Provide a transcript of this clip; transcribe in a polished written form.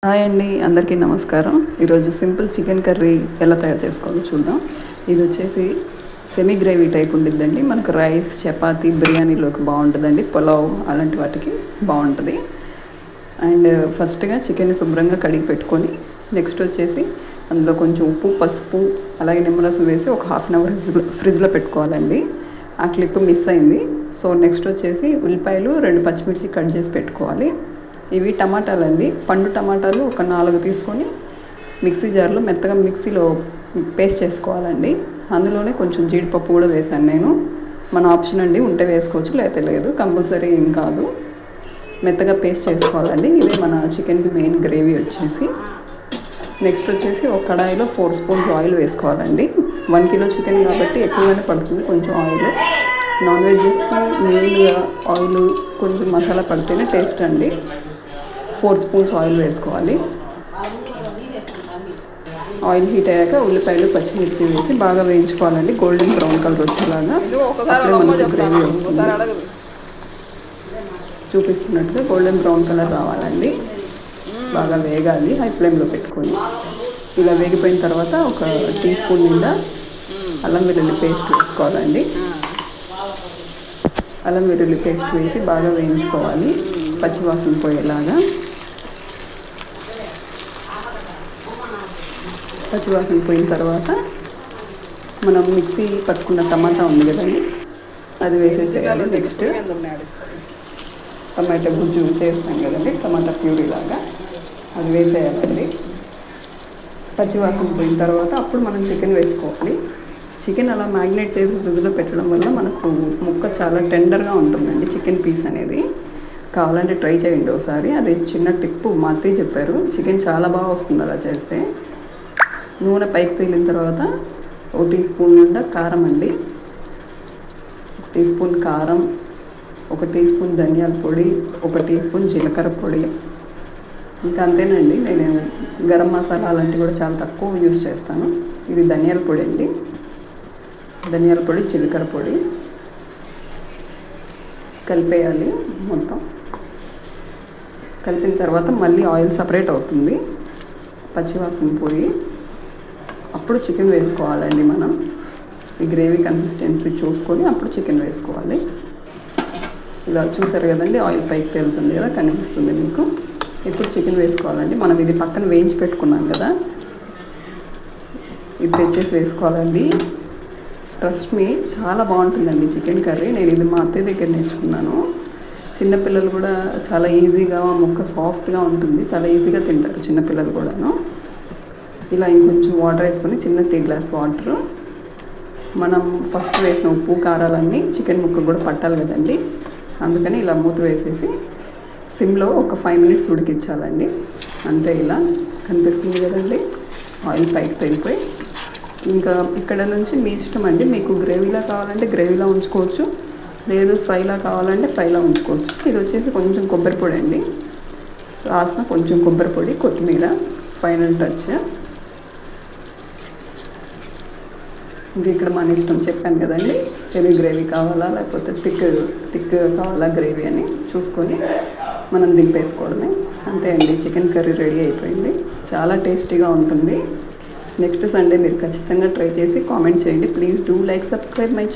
Hi అండి, అందరికీ నమస్కారం. ఈరోజు సింపుల్ చికెన్ కర్రీ ఎలా తయారు చేసుకోవాలో చూద్దాం. ఇది వచ్చేసి సెమీ గ్రేవీ టైప్ ఉండిద్దండి. మనకు రైస్, చపాతీ, బిర్యానీలోకి బాగుంటుందండి. పులావ్ అలాంటి వాటికి బాగుంటుంది. అండ్ ఫస్ట్గా చికెన్ శుభ్రంగా కడిగి పెట్టుకొని నెక్స్ట్ వచ్చేసి అందులో కొంచెం ఉప్పు, పసుపు, అలాగే నిమ్మరసం వేసి ఒక హాఫ్ అన్ అవర్ ఫ్రిడ్జ్లో పెట్టుకోవాలండి. ఆ క్లిప్ మిస్ అయింది. సో నెక్స్ట్ వచ్చేసి ఉల్లిపాయలు, 2 పచ్చిమిర్చి కట్ చేసి పెట్టుకోవాలి. ఇవి టమాటాలు అండి. పండు టమాటాలు ఒక 4 తీసుకొని మిక్సీ జార్లో మెత్తగా మిక్సీలో పేస్ట్ చేసుకోవాలండి. అందులోనే కొంచెం జీడిపప్పు కూడా వేసాను నేను. మన ఆప్షన్ అండి, ఉంటే వేసుకోవచ్చు, లేకపోతే లేదు, కంపల్సరీ ఏం కాదు. మెత్తగా పేస్ట్ చేసుకోవాలండి. ఇదే మన చికెన్కి మెయిన్ గ్రేవీ వచ్చేసి. నెక్స్ట్ వచ్చేసి ఒక కడాయిలో 4 స్పూన్స్ ఆయిల్ వేసుకోవాలండి. 1 కిలో చికెన్ కాబట్టి ఎక్కువగానే పడుతుంది కొంచెం ఆయిల్. నాన్ వెజ్కి మెయిన్గా ఆయిల్ కొంచెం మసాలా పడితేనే టేస్ట్ అండి. 4 స్పూన్స్ ఆయిల్ వేసుకోవాలి. ఆయిల్ హీట్ అయ్యాక ఉల్లిపాయలు, పచ్చిమిర్చి వేసి బాగా వేయించుకోవాలండి. గోల్డెన్ బ్రౌన్ కలర్ వచ్చేలాగా. అప్పుడే మనకు గ్రేవీ వస్తుంది. చూపిస్తున్నట్టుగా గోల్డెన్ బ్రౌన్ కలర్ రావాలండి. బాగా వేగాలి హై ఫ్లేమ్లో పెట్టుకొని. ఇలా వేగిపోయిన తర్వాత ఒక టీ స్పూన్ నిండా అల్లం వెల్లుల్లి పేస్ట్ వేసుకోవాలండి. అల్లం వెల్లుల్లి పేస్ట్ వేసి బాగా వేయించుకోవాలి, పచ్చివాసన పోయేలాగా. పచ్చివాసన పోయిన తర్వాత మనం మిక్సీ పట్టుకున్న టమాటా ఉంది కదండి, అది వేసేసేయాలి. నెక్స్ట్ టమాటా గుజ్జు చేస్తాం కదండి, టమాటా ప్యూరీ లాగా, అది వేసేయాలండి. పచ్చివాసన పోయిన తర్వాత అప్పుడు మనం చికెన్ వేసుకోవాలి. చికెన్ అలా మ్యాగ్నేట్ చేసి ఫ్రిడ్జ్లో పెట్టడం వల్ల మనకు ముక్క చాలా టెండర్గా ఉంటుందండి, చికెన్ పీస్ అనేది. కావాలంటే ట్రై చేయండి ఒకసారి. అది చిన్న టిప్పు మా అత్తయ్య చెప్పారు. చికెన్ చాలా బాగా వస్తుంది అలా చేస్తే. నూనె పైకి తేలిన తర్వాత 1 టీ స్పూన్ నిండా కారం అండి, 1 టీ స్పూన్ కారం, 1 టీ స్పూన్ ధనియాల పొడి, 1 టీ స్పూన్ జీలకర్ర పొడి. ఇంకా అంతేనండి. నేను గరం మసాలా అలాంటివి కూడా చాలా తక్కువ యూజ్ చేస్తాను. ఇది ధనియాల పొడి అండి, ధనియాల పొడి, జీలకర్ర పొడి కలిపేయాలి మొత్తం. కలిపిన తర్వాత మళ్ళీ ఆయిల్ సపరేట్ అవుతుంది, పచ్చివాసన పోయి. అప్పుడు చికెన్ వేసుకోవాలండి. మనం ఈ గ్రేవీ కన్సిస్టెన్సీ చూసుకొని అప్పుడు చికెన్ వేసుకోవాలి. ఇలా చూసారు కదండి, ఆయిల్ పైకి తేలుతుంది కదా, కనిపిస్తుంది మీకు. ఇప్పుడు చికెన్ వేసుకోవాలండి. మనం ఇది పక్కన వేయించి పెట్టుకున్నాం కదా, ఇది తెచ్చేసి వేసుకోవాలండి. ట్రస్ట్ మీ, చాలా బాగుంటుందండి చికెన్ కర్రీ. నేను ఇది మా అత్తయ్య దగ్గర నేర్చుకున్నాను. చిన్నపిల్లలు కూడా చాలా ఈజీగా, ముక్క సాఫ్ట్గా ఉంటుంది, చాలా ఈజీగా తింటారు చిన్నపిల్లలు కూడాను. ఇలా ఇంకొంచెం వాటర్ వేసుకొని, చిన్న టీ గ్లాస్ వాటర్. మనం ఫస్ట్ వేసిన ఉప్పు, కారాలన్నీ చికెన్ ముక్క కూడా పట్టాలి కదండి, అందుకని ఇలా మూత వేసేసి సిమ్లో ఒక 5 మినిట్స్ ఉడికించాలండి. అంతే, ఇలా కనిపిస్తుంది కదండి, ఆయిల్ పైకి తేలిపోయి. ఇంకా ఇక్కడ నుంచి మీ ఇష్టం అండి. మీకు గ్రేవీలా కావాలంటే గ్రేవీలా ఉంచుకోవచ్చు, లేదు ఫ్రైలా కావాలంటే ఫ్రైలా ఉంచుకోవచ్చు. ఇది వచ్చేసి కొంచెం కొబ్బరి పొడి అండి, లాస్ట్న కొంచెం కొబ్బరి పొడి, కొత్తిమీర, ఫైనల్ టచ్. ఇంక ఇక్కడ మన ఇష్టం, చెప్పాను కదండి, సెమీ గ్రేవీ కావాలా లేకపోతే థిక్ కావాలా గ్రేవీ అని చూసుకొని మనం దింపేసుకోవడమే. అంతే అండి, చికెన్ కర్రీ రెడీ అయిపోయింది. చాలా టేస్టీగా ఉంటుంది. నెక్స్ట్ సండే మీరు ఖచ్చితంగా ట్రై చేసి కామెంట్ చేయండి. Please do like, subscribe my channel.